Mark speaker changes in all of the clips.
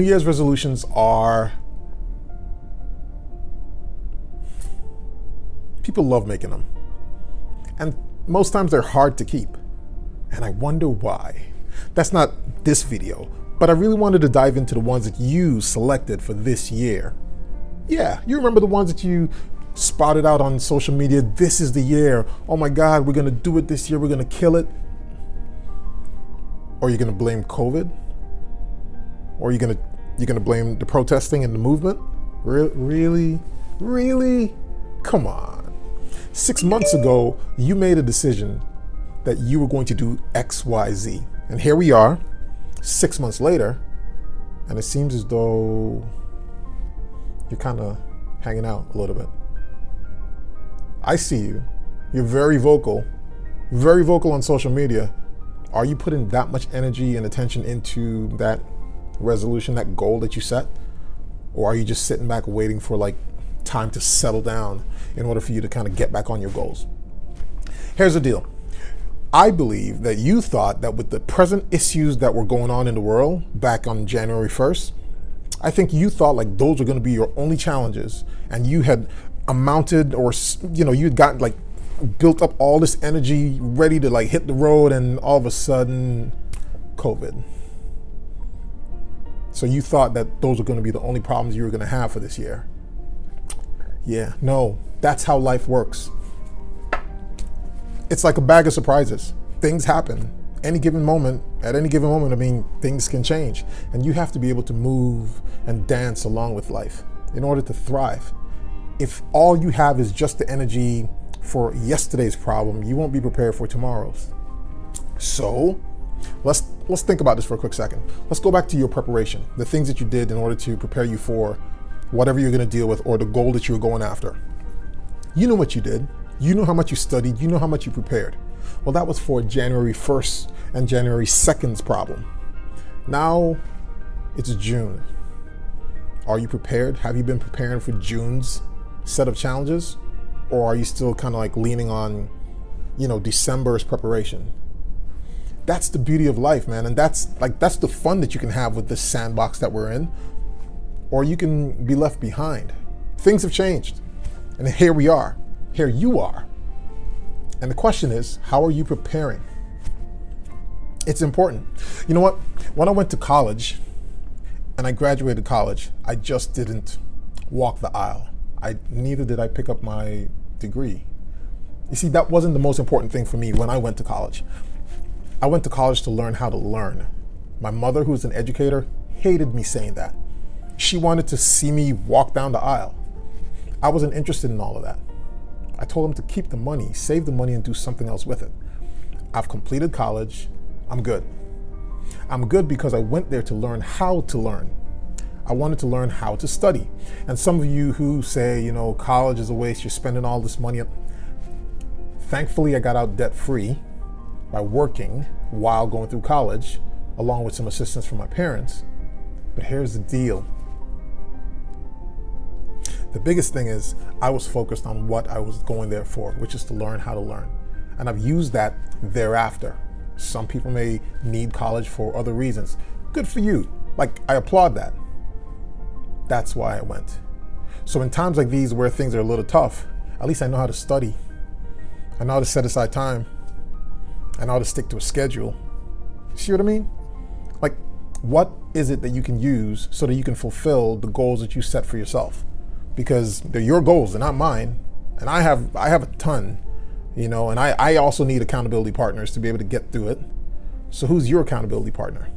Speaker 1: New Year's resolutions are, people love making them. And most times they're hard to keep. And I wonder why. That's not this video, but I really wanted to dive into the ones that you selected for this year. Yeah, you remember the ones that you spotted out on social media. This is the year. Oh my God, we're gonna do it this year. We're gonna kill it. Or you're gonna blame COVID? Or you're gonna blame the protesting and the movement? Really? Come on. 6 months ago, you made a decision that you were going to do X, Y, Z. And here we are, 6 months later, and it seems as though you're kind of hanging out a little bit. I see you. You're very vocal on social media. Are you putting that much energy and attention into that resolution, that goal that you set? Or are you just sitting back waiting for like time to settle down in order for you to kind of get back on your goals? Here's the deal. I believe that you thought that with the present issues that were going on in the world back on January 1st, I think you thought like those were going to be your only challenges, and you had amounted, or you had gotten like built up all this energy ready to like hit the road, and all of a sudden COVID. So you thought that those were going to be the only problems you were going to have for this year. Yeah, no, that's how life works. It's like a bag of surprises. Things happen. At any given moment, I mean, things can change. And you have to be able to move and dance along with life in order to thrive. If all you have is just the energy for yesterday's problem, you won't be prepared for tomorrow's. So let's think about this for a quick second. Let's go back to your preparation, the things that you did in order to prepare you for whatever you're going to deal with, or the goal that you were going after. You know what you did. You know how much you studied. You know how much you prepared. Well, that was for January 1st and January 2nd's problem. Now it's June. Are you prepared? Have you been preparing for June's set of challenges? Or are you still kind of like leaning on, December's preparation? That's the beauty of life, man. And that's the fun that you can have with this sandbox that we're in. Or you can be left behind. Things have changed. And here we are. Here you are. And the question is, how are you preparing? It's important. You know what? When I went to college and I graduated college, I just didn't walk the aisle. Neither did I pick up my degree. You see, that wasn't the most important thing for me when I went to college. I went to college to learn how to learn. My mother, who's an educator, hated me saying that. She wanted to see me walk down the aisle. I wasn't interested in all of that. I told him to keep the money, save the money, and do something else with it. I've completed college. I'm good. I'm good because I went there to learn how to learn. I wanted to learn how to study. And some of you who say, college is a waste, you're spending all this money. Thankfully, I got out debt-free by working while going through college, along with some assistance from my parents. But here's the deal. The biggest thing is I was focused on what I was going there for, which is to learn how to learn. And I've used that thereafter. Some people may need college for other reasons. Good for you. I applaud that. That's why I went. So in times like these where things are a little tough, at least I know how to study. I know how to set aside time. I know how to stick to a schedule. See what I mean? What is it that you can use so that you can fulfill the goals that you set for yourself? Because they're your goals, they're not mine. And I have a ton, and I also need accountability partners to be able to get through it. So who's your accountability partner?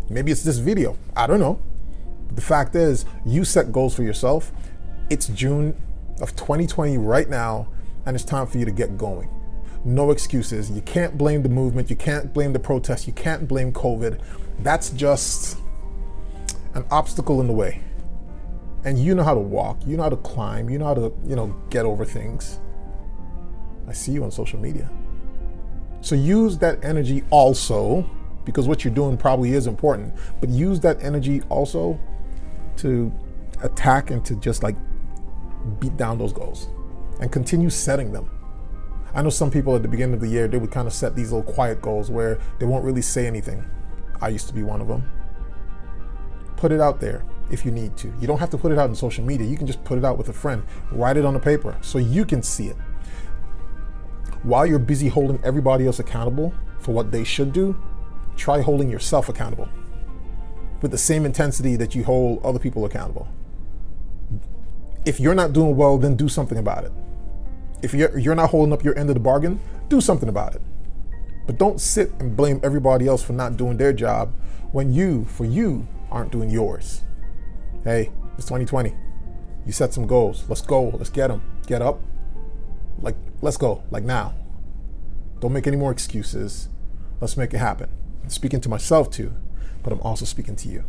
Speaker 1: Maybe it's this video. I don't know. But the fact is, you set goals for yourself. It's June of 2020 right now, and it's time for you to get going. No excuses. You can't blame the movement. You can't blame the protests. You can't blame COVID. That's just an obstacle in the way. And you know how to walk, you know how to climb, you know how to, get over things. I see you on social media. So use that energy also, because what you're doing probably is important, but use that energy also to attack and to just beat down those goals and continue setting them. I know some people at the beginning of the year, they would kind of set these little quiet goals where they won't really say anything. I used to be one of them. Put it out there if you need to. You don't have to put it out on social media. You can just put it out with a friend. Write it on a paper so you can see it. While you're busy holding everybody else accountable for what they should do, try holding yourself accountable with the same intensity that you hold other people accountable. If you're not doing well, then do something about it. If you're not holding up your end of the bargain, do something about it. But don't sit and blame everybody else for not doing their job when you aren't doing yours. Hey, it's 2020. You set some goals. Let's go. Let's get them. Get up. Like, let's go. Like now. Don't make any more excuses. Let's make it happen. I'm speaking to myself too, but I'm also speaking to you.